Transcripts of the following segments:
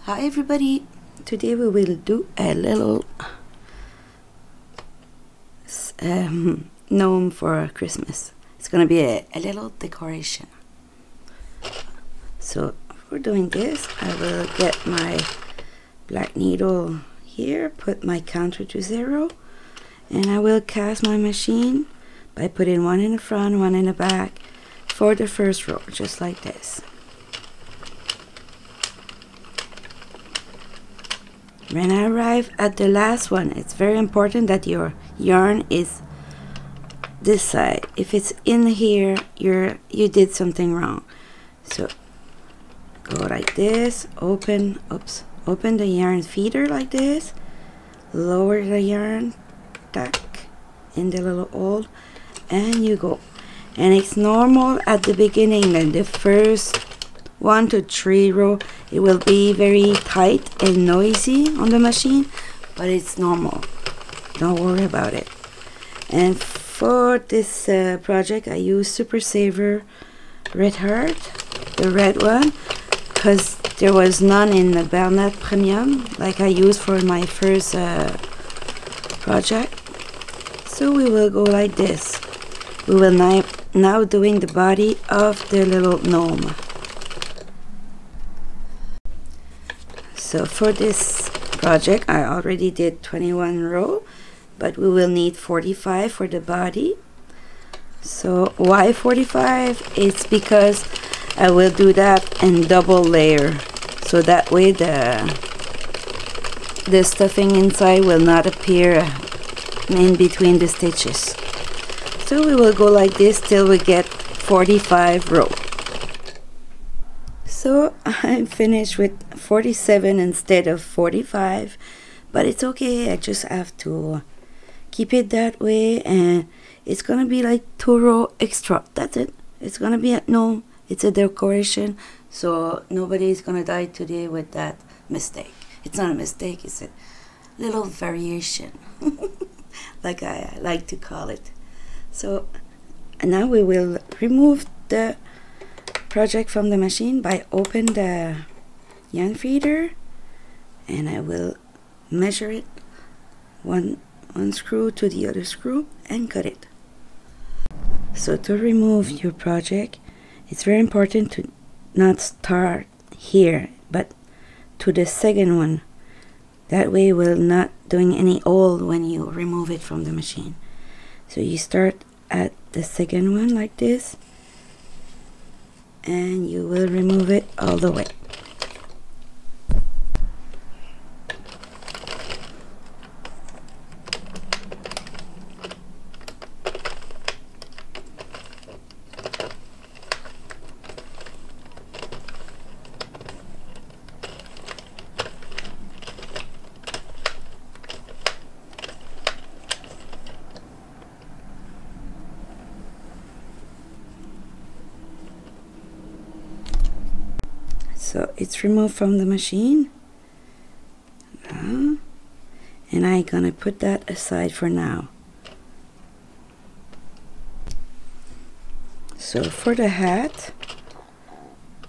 Hi everybody, today we will do a little gnome for Christmas. It's gonna be a little decoration. So for doing this, I will get my black needle here, put my counter to 0, and I will cast my machine by putting one in the front, one in the back for the first row, just like this. When I arrive at the last one, it's very important that your yarn is this side. If it's in here, you did something wrong. So go like this, open the yarn feeder like this, lower the yarn, tuck in the little hole, and you go. And it's normal at the beginning, then the first 1 to 3 row, it will be very tight and noisy on the machine, but it's normal. Don't worry about it. And for this project, I use Super Saver Red Heart, the red one, because there was none in the Bernat Premium like I used for my first project. So we will go like this. We will now doing the body of the little gnome. So for this project, I already did 21 row, but we will need 45 for the body. So why 45? It's because I will do that in double layer, so that way the stuffing inside will not appear in between the stitches. So we will go like this till we get 45 row. So I'm finished with 47 instead of 45, but it's okay. I just have to keep it that way, and it's gonna be like 2 row extra. That's it. It's gonna be a gnome. It's a decoration, so nobody's gonna die today with that mistake. It's not a mistake. It's a little variation, like I like to call it. So now we will remove the project from the machine by open the yarn feeder, and I will measure it one screw to the other screw and cut it. So to remove your project, it's very important to not start here but to the second one. That way we're not doing any hole when you remove it from the machine. So you start at the second one like this, and you will remove it all the way. So it's removed from the machine, and I'm gonna put that aside for now. So for the hat,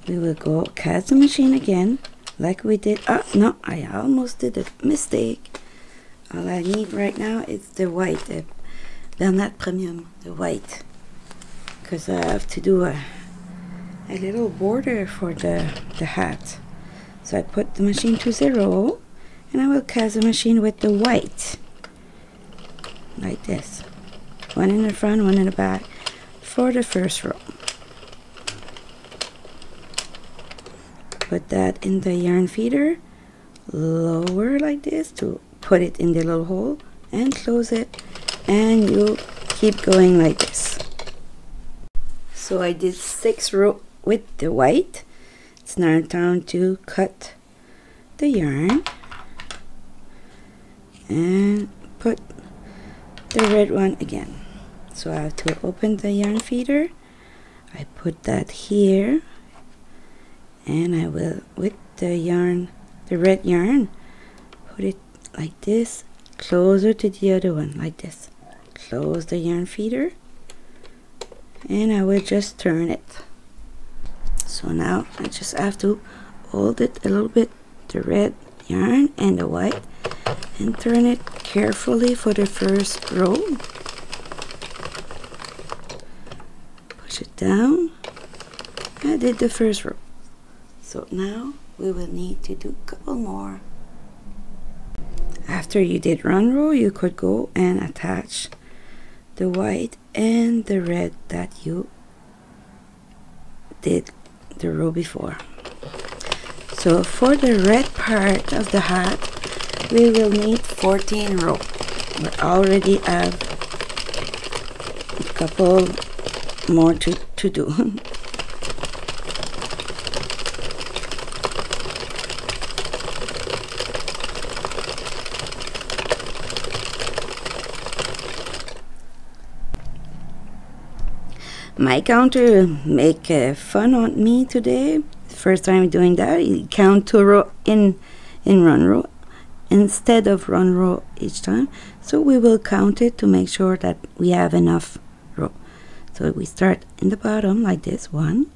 we will go cast the machine again like we did. Oh no, I almost did a mistake. All I need right now is the white, the Bernat Premium, the white, because I have to do a little border for the hat. So I put the machine to 0, and I will cast the machine with the white like this, one in the front, one in the back for the first row. Put that in the yarn feeder, lower like this to put it in the little hole, and close it, and you keep going like this. So I did 6 rows with the white. It's now time to cut the yarn and put the red one again. So I have to open the yarn feeder. I put that here, and I will, with the yarn, the red yarn, put it like this, closer to the other one, like this. Close the yarn feeder, and I will just turn it. So now I just have to hold it a little bit the red yarn and the white and turn it carefully for the first row. Push it down. I did the first row. So now we will need to do a couple more. After you did one row, you could go and attach the white and the red that you did the row before. So for the red part of the hat, we will need 14 rows. We already have a couple more to do. My counter make fun on me today. First time doing that, you count 2 rows in 1 row instead of 1 row each time. So we will count it to make sure that we have enough row. So we start in the bottom like this: 1,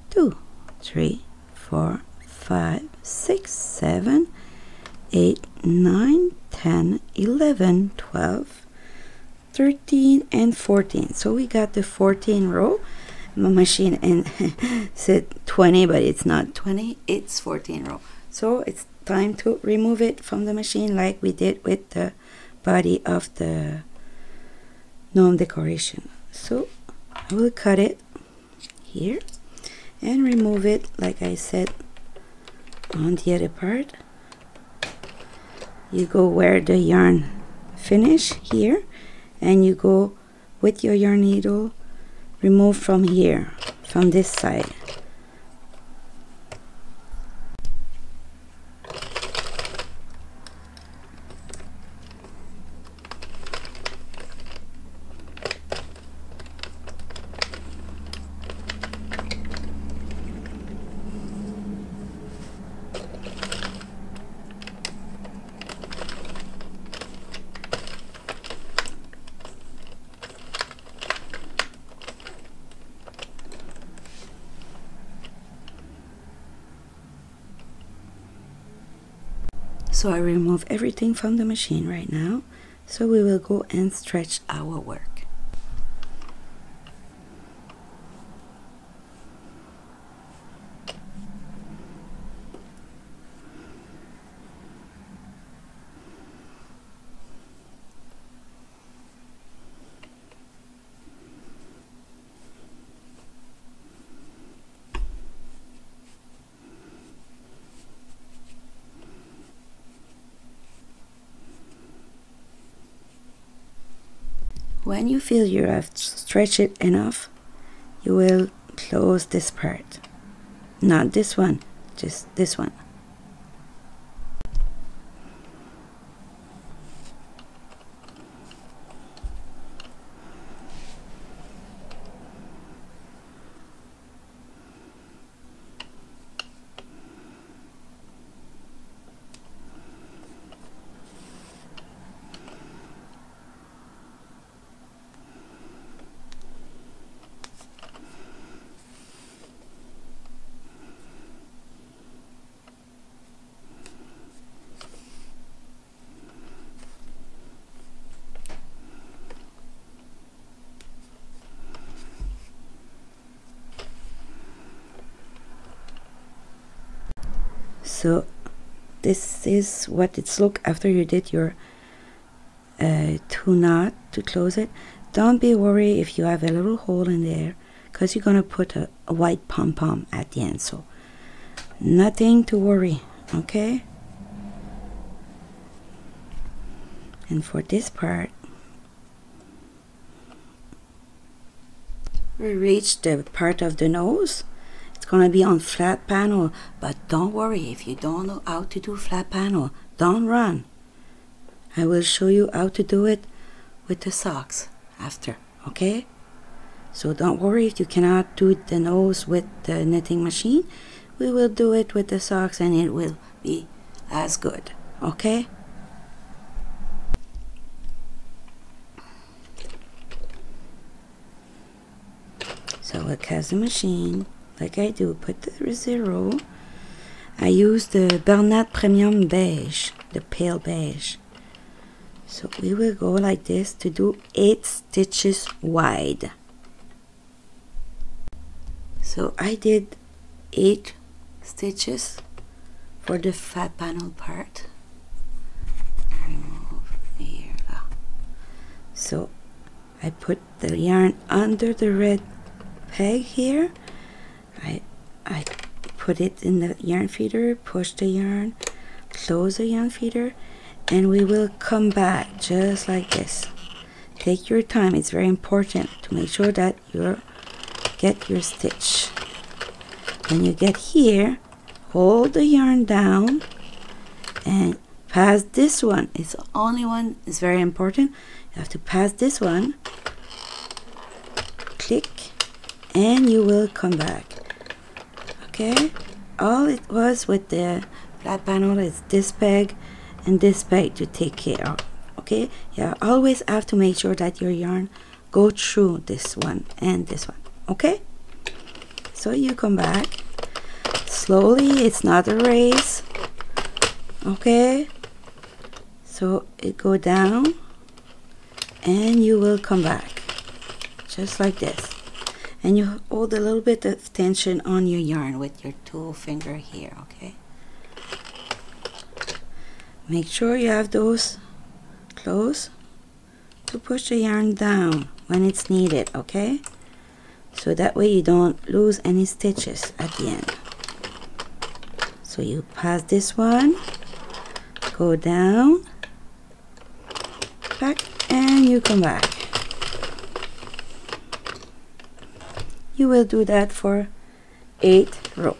2, 3, 4, 5, 6, 7, 8, 9, 10, 11, 12, 13 and 14. So we got the 14 row. My machine and said 20, but it's not 20, it's 14 row. So it's time to remove it from the machine like we did with the body of the gnome decoration. So I will cut it here and remove it like I said on the other part. You go where the yarn finish here, and you go with your yarn needle, remove from here, from this side. So I remove everything from the machine right now. So we will go and stretch our work. When you feel you have stretched it enough, you will close this part. Not this one, just this one. So this is what it's look after you did your 2 knot to close it. Don't be worried if you have a little hole in there, because you're gonna put a white pom-pom at the end, so nothing to worry, okay? And for this part, we reached the part of the nose. It's gonna be on flat panel, but don't worry if you don't know how to do flat panel. Don't run. I will show you how to do it with the socks after, okay? So don't worry if you cannot do the nose with the knitting machine. We will do it with the socks and it will be as good, okay? So we'll cast the machine like I do, put the 0. I use the Bernat Premium Beige, the pale beige. So we will go like this to do 8 stitches wide. So I did 8 stitches for the flat panel part. Remove here. So I put the yarn under the red peg here. I put it in the yarn feeder, push the yarn, close the yarn feeder, and we will come back just like this. Take your time. It's very important to make sure that you get your stitch. When you get here, hold the yarn down and pass this one. It's the only one. It's very important. You have to pass this one. Click, and you will come back. Okay, all it was with the flat panel is this peg and this peg to take care of. Okay, you always have to make sure that your yarn go through this one and this one. Okay, so you come back slowly. It's not a race. Okay, so it go down and you will come back just like this. And you hold a little bit of tension on your yarn with your 2 finger here, okay? Make sure you have those close to push the yarn down when it's needed, okay? So that way you don't lose any stitches at the end. So you pass this one, go down, back, and you come back. You will do that for 8 rows.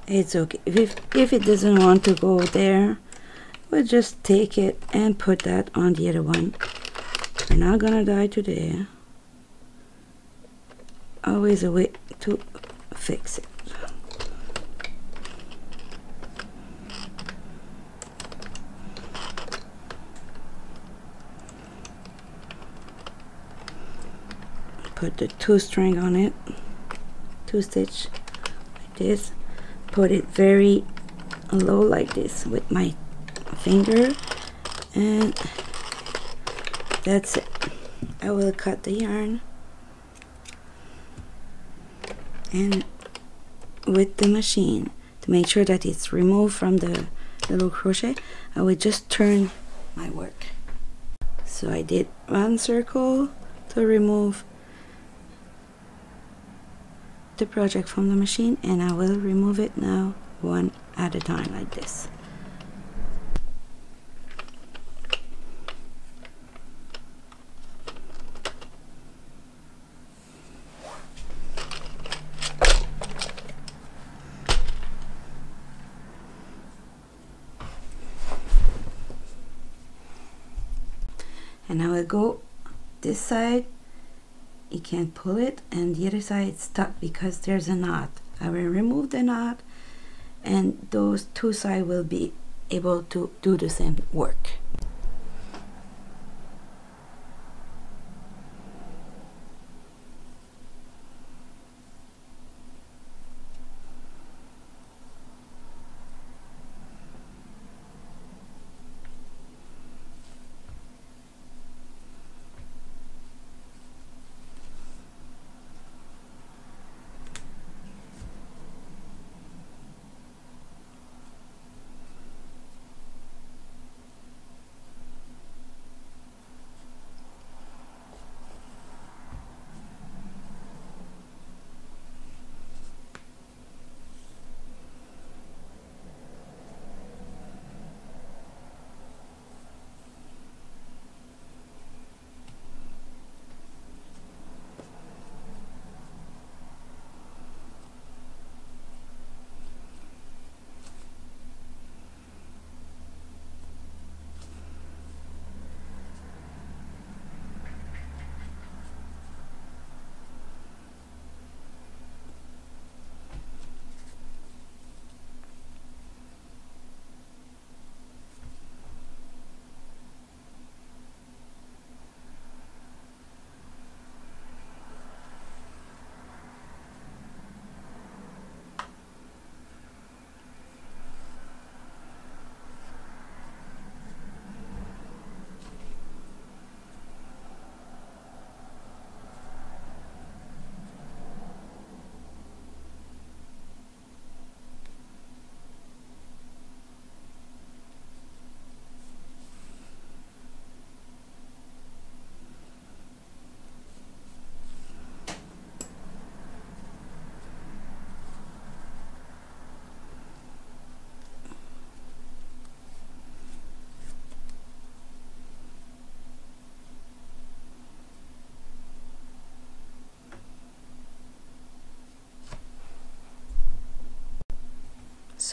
It's okay. If it doesn't want to go there, we'll just take it and put that on the other one. We're not gonna die today. Always a way to fix it. Put the 2 string on it, 2 stitch like this. Put it very low like this with my finger, and that's it. I will cut the yarn, and with the machine to make sure that it's removed from the little crochet, I will just turn my work. So I did 1 circle to remove the project from the machine, and I will remove it now 1 at a time like this. And I will go this side. You can't pull it, and the other side is stuck because there's a knot. I will remove the knot, and those 2 sides will be able to do the same work.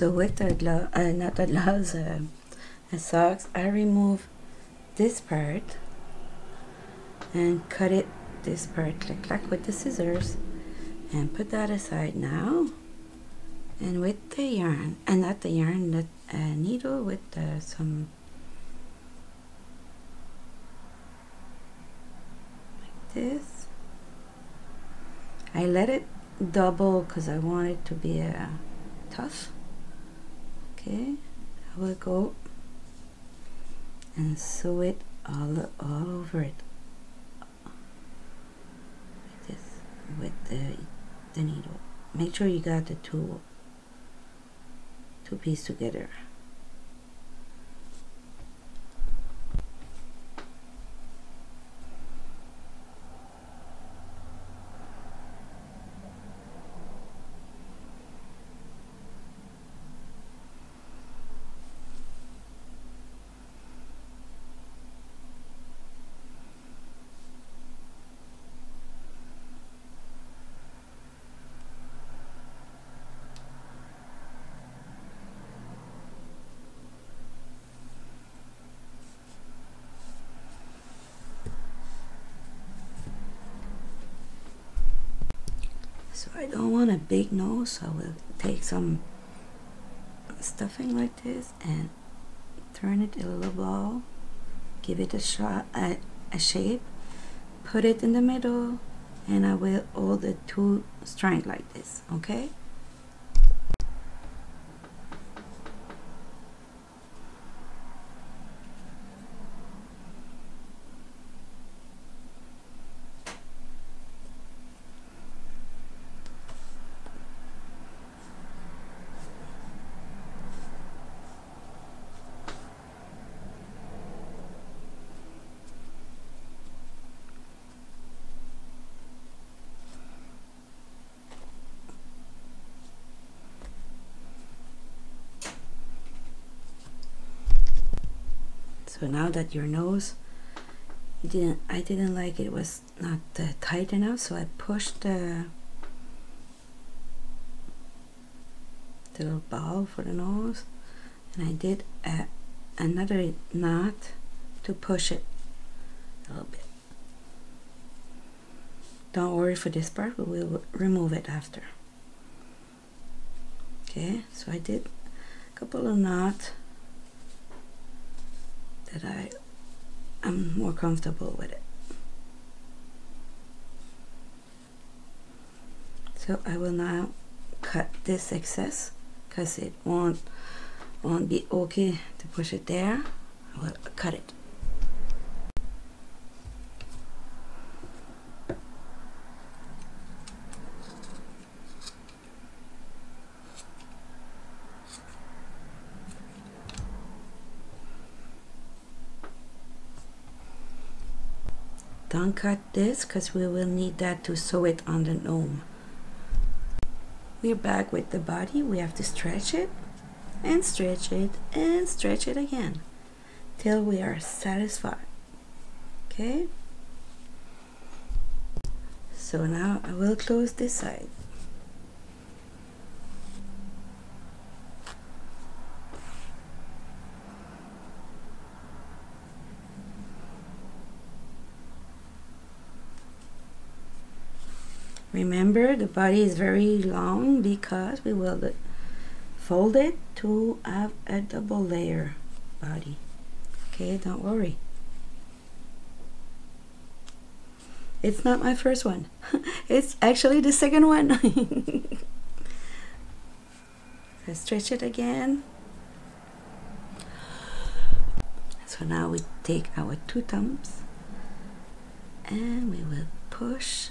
So with the glove, not the gloves, the socks, I remove this part and cut it, this part, click clack with the scissors, and put that aside now. And with the yarn, and not the yarn, the needle with some like this. I let it double because I want it to be tough. Okay, I will go and sew it all over it like this with the needle. Make sure you got the two pieces together. So I don't want a big nose, so I will take some stuffing like this and turn it in a little ball, give it a shot, a shape, put it in the middle, and I will hold the two strands like this, okay? So now that your nose, I didn't like it was not tight enough, so I pushed the little ball for the nose, and I did another knot to push it a little bit. Don't worry for this part, we will remove it after. Okay, so I did a couple of knots that I'm more comfortable with it. So I will now cut this excess because it won't be okay to push it there. I will cut it. Don't cut this because we will need that to sew it on the gnome. We're back with the body. We have to stretch it and stretch it and stretch it again till we are satisfied. Okay? So now I will close this side. Remember, the body is very long because we will fold it to have a double layer body. Okay, don't worry. It's not my first one. It's actually the second one. So stretch it again. So now we take our two thumbs and we will push.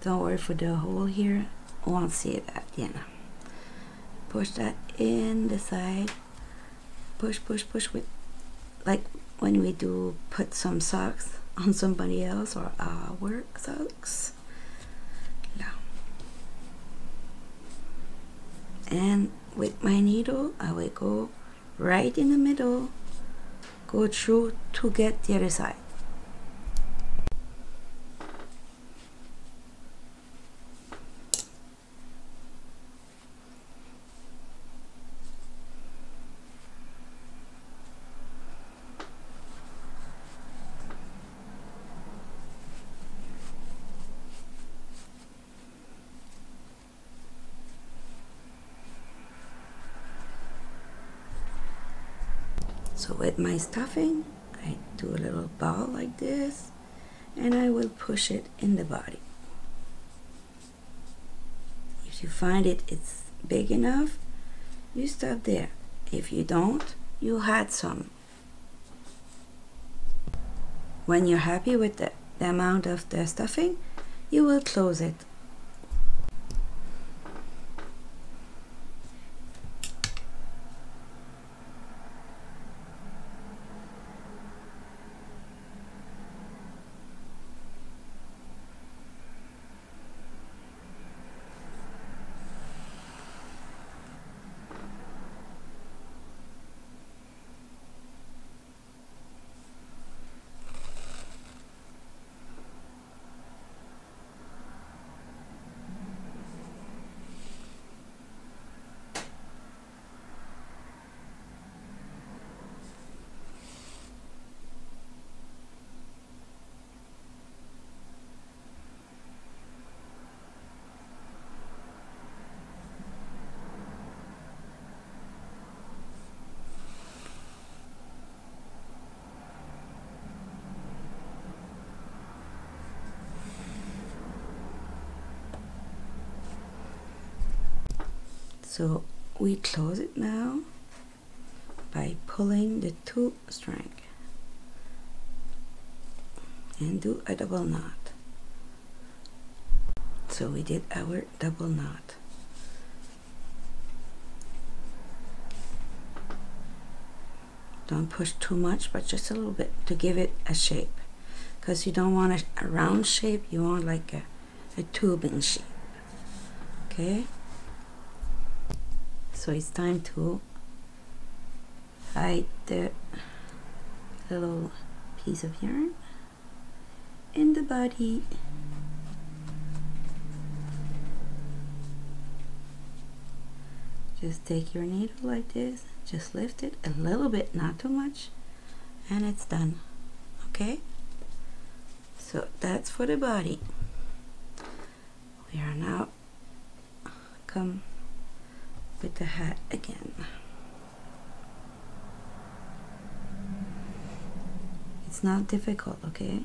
Don't worry for the hole here, won't see it at the end. Push that in the side. Push, push, push with, like when we do put some socks on somebody else or our socks. Now. And with my needle, I will go right in the middle, go through to get the other side. So with my stuffing, I do a little ball like this, and I will push it in the body. If you find it's big enough, you stop there. If you don't, you add some. When you're happy with the amount of the stuffing, you will close it. So we close it now by pulling the 2 string and do a double knot. So we did our double knot. Don't push too much, but just a little bit to give it a shape, because you don't want a round shape, you want like a tubing shape. Okay, so it's time to hide the little piece of yarn in the body. Just take your needle like this, just lift it a little bit, not too much, and it's done. Okay, so that's for the body. We are now come with the hat again. It's not difficult, okay?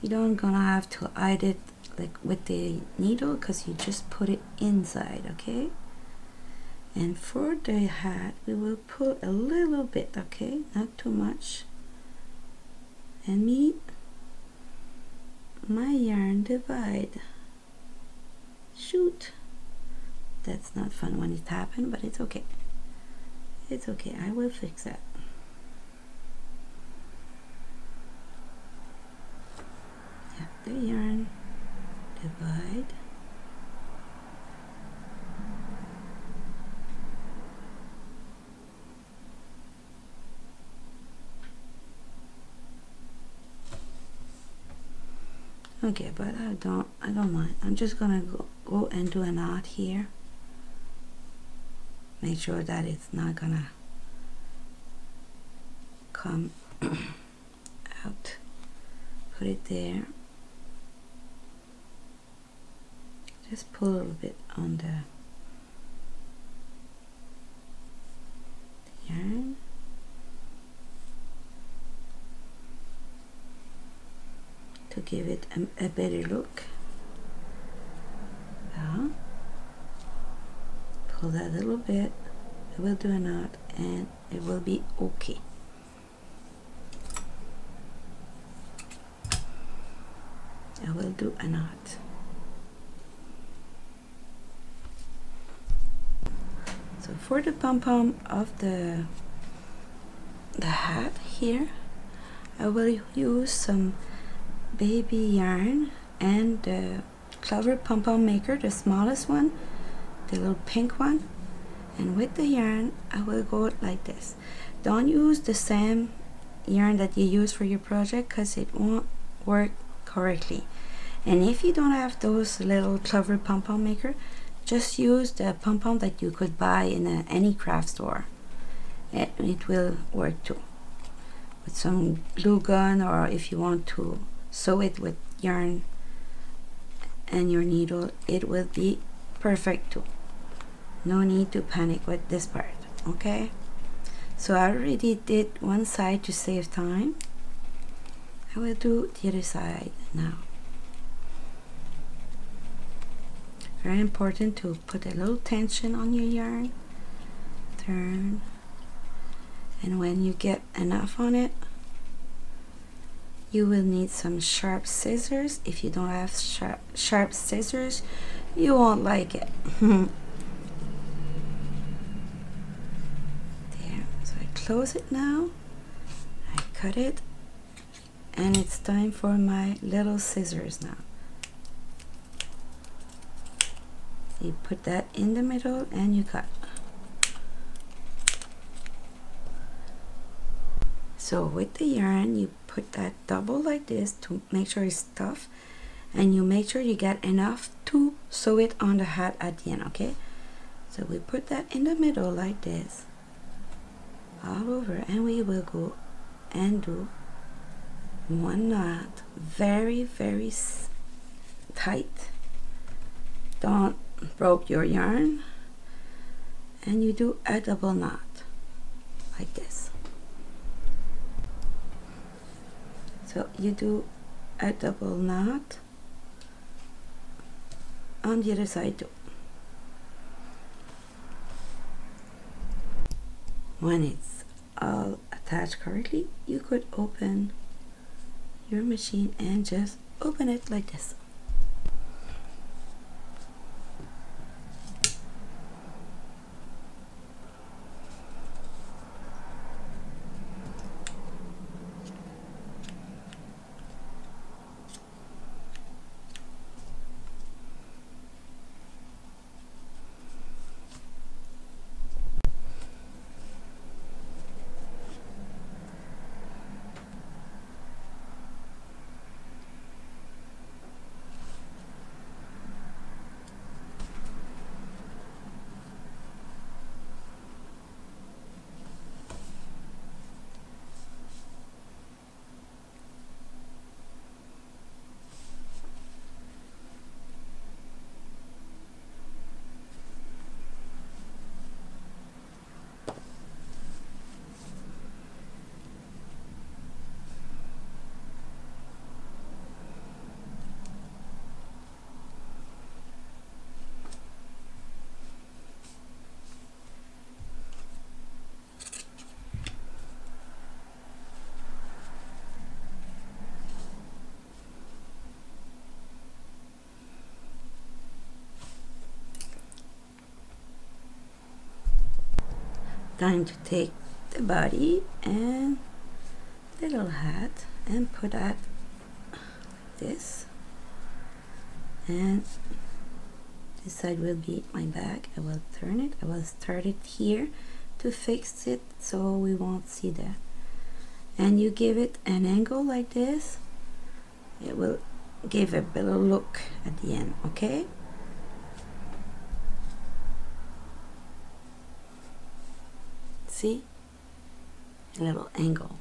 You don't gonna have to hide it like with the needle, because you just put it inside, okay? And for the hat, we will pull a little bit, okay? Not too much. And meet my yarn divide. Shoot. That's not fun when it happens, but it's okay. It's okay, I will fix that. Yeah, the yarn divide. Okay, but I don't mind. I'm just gonna go and do a knot here. Make sure that it's not gonna come out. Put it there. Just pull a little bit on the yarn. To give it a better look. Pull that a little bit. I will do a knot and it will be okay. I will do a knot. So for the pom-pom of the hat here, I will use some baby yarn and the Clover-pom-pom-maker, the smallest one, the little pink one, and with the yarn I will go like this. Don't use the same yarn that you use for your project, because it won't work correctly. And if you don't have those little Clover-pom-pom-maker, just use the pom-pom that you could buy in any craft store. It will work too. With some glue gun, or if you want to sew it with yarn and your needle, it will be perfect too. No need to panic with this part, okay? So I already did one side to save time. I will do the other side now. Very important to put a little tension on your yarn. Turn. And when you get enough on it, you will need some sharp scissors. If you don't have sharp scissors, you won't like it. There. So I close it now. I cut it. And it's time for my little scissors now. You put that in the middle and you cut. So with the yarn, you put that double like this to make sure it's tough, and you make sure you get enough to sew it on the hat at the end, okay? So we put that in the middle like this, all over, and we will go and do one knot, very, very tight. Don't break your yarn, and you do a double knot like this. So you do a double knot on the other side too. When it's all attached correctly, you could open your machine and just open it like this. Time to take the body and the little hat and put that like this, and this side will be my bag. I will turn it. I will start it here to fix it so we won't see that. And you give it an angle like this. It will give a better look at the end, okay? See? A little angle.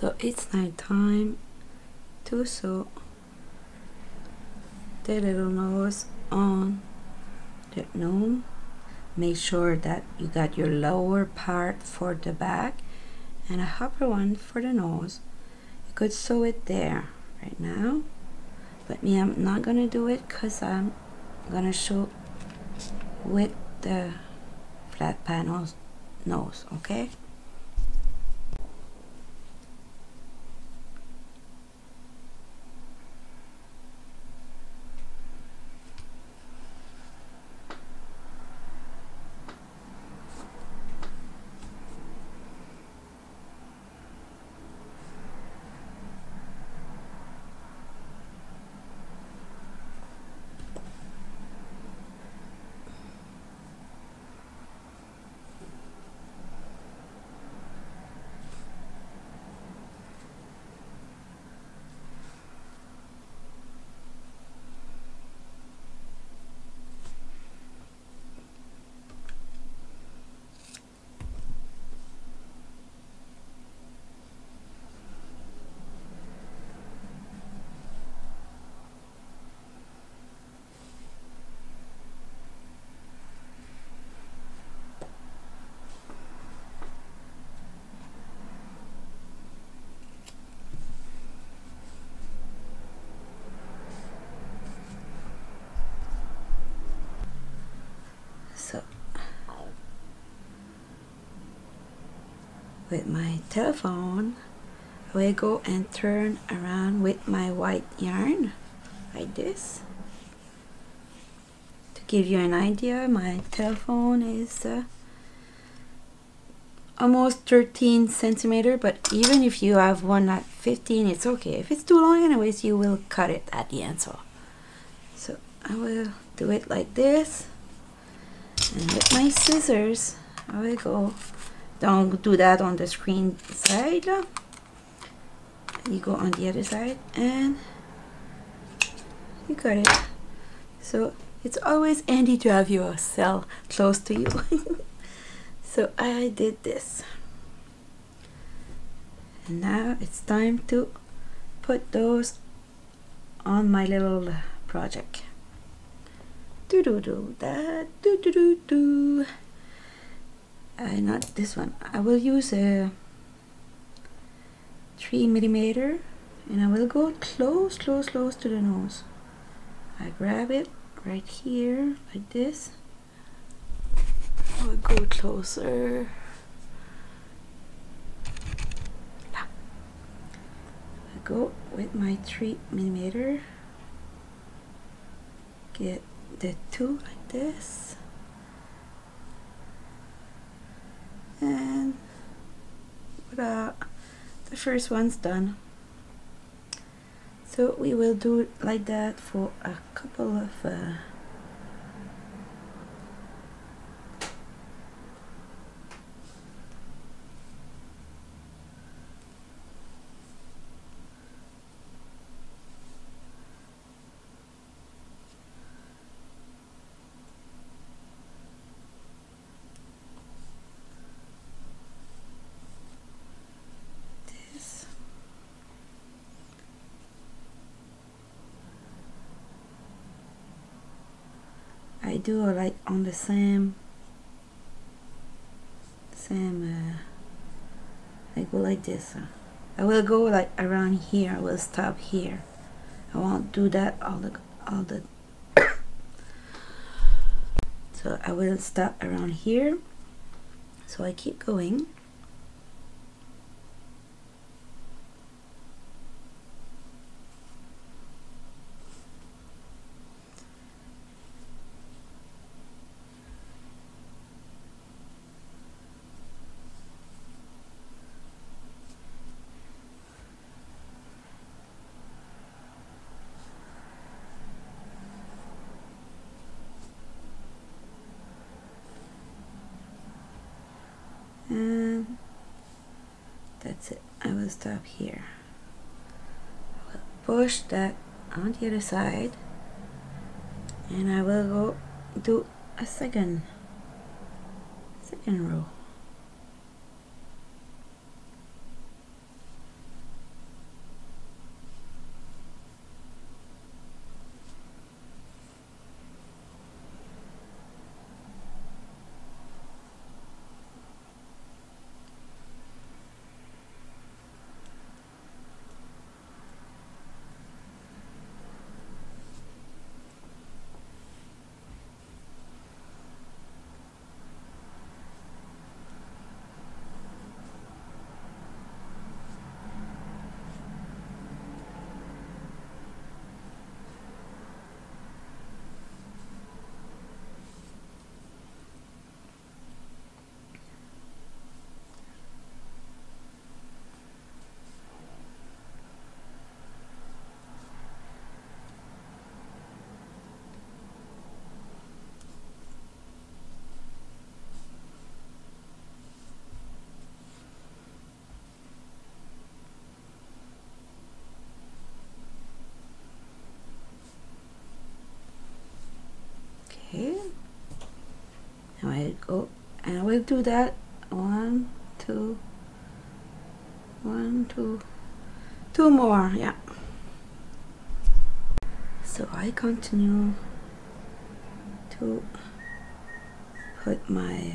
So it's night time to sew the little nose on the gnome. Make sure that you got your lower part for the back and a upper one for the nose. You could sew it there right now, but me, I'm not gonna do it because I'm gonna show with the flat panels nose, okay? So with my telephone, I will go and turn around with my white yarn like this. To give you an idea, my telephone is almost 13 centimeter, but even if you have one at 15, it's okay. If it's too long anyways, you will cut it at the end. So I will do it like this, and with my scissors I will go. Don't do that on the screen side. You go on the other side and you cut it. So it's always handy to have your cell close to you. So I did this, and now it's time to put those on my little project. Do do do that, do do do do. Not this one. I will use a 3mm, and I will go close to the nose. I grab it right here like this. I will go closer. I go with my 3mm. Get the two like this, and the first one's done. So we will do it like that for a couple of I do like on the same I go like this. I will go like around here. I will stop here. I won't do that all the so I will stop around here. So I keep going. And that's it. I will stop here. I will push that on the other side, and I will go do a second row. Okay. Now I go, and I will do that 1, 2, 1, 2, 2 more. Yeah. So I continue to put my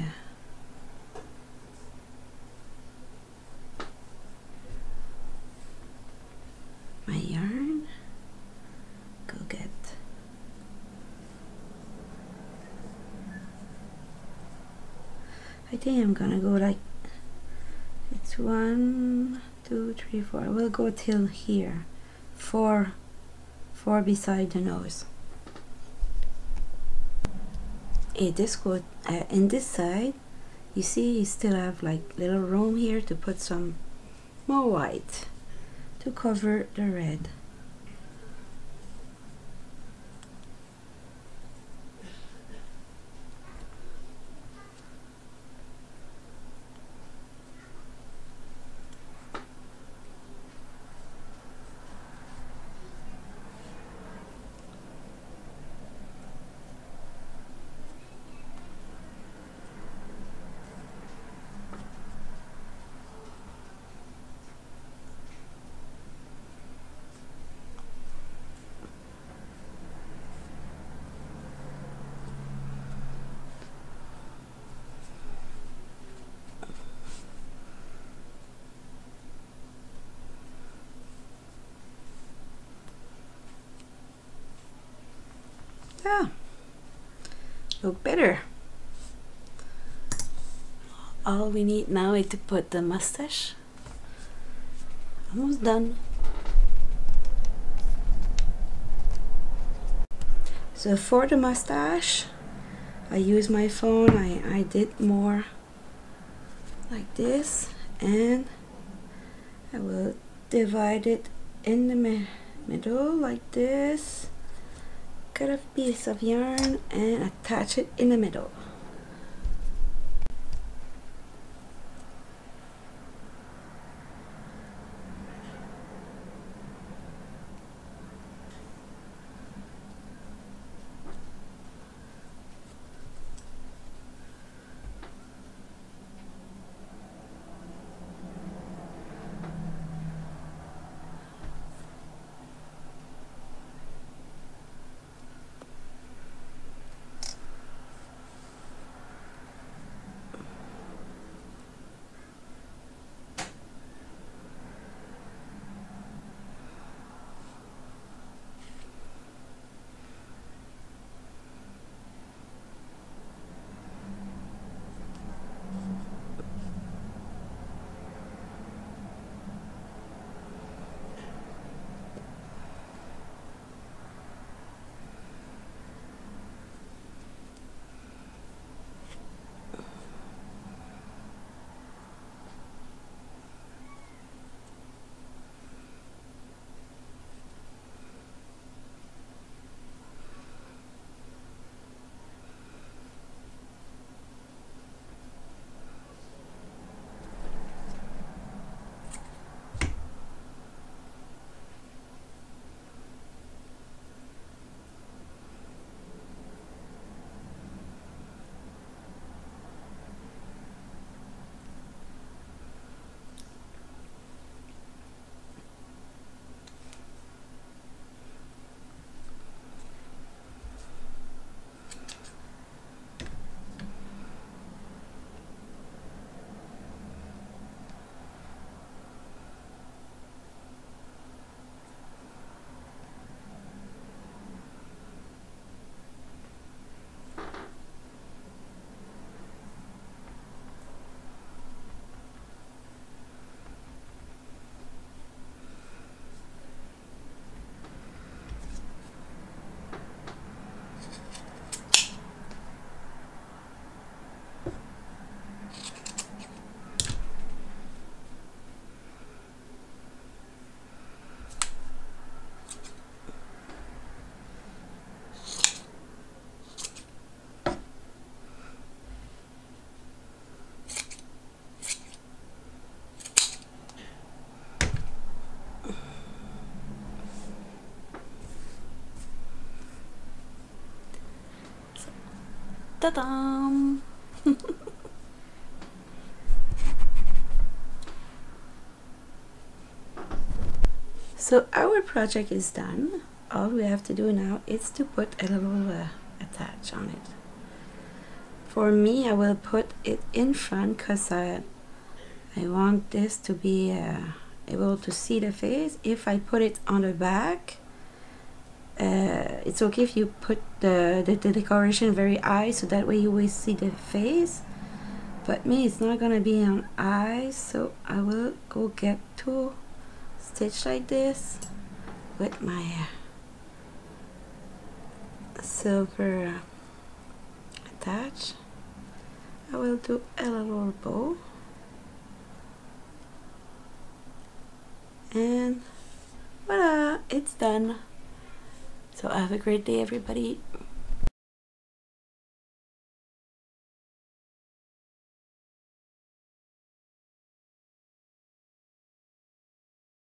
yarn. Go get I think I'm gonna go like, it's 1, 2, 3, 4. I will go till here, 4 beside the nose. This go in this side. You see, you still have like little room here to put some more white to cover the red. Yeah, look better. All we need now is to put the mustache. Almost done. So for the mustache, I use my phone. I did more like this, and I will divide it in the middle like this. Cut a piece of yarn and attach it in the middle. Ta-da! So our project is done. All we have to do now is to put a little attach on it. For me, I will put it in front because I want this to be able to see the face. If I put it on the back, it's okay if you put the decoration very high, so that way you will see the face. But me, it's not gonna be on eyes, so I will go get two stitch like this with my silver attach. I will do a little bow, and voila, it's done. So have a great day, everybody.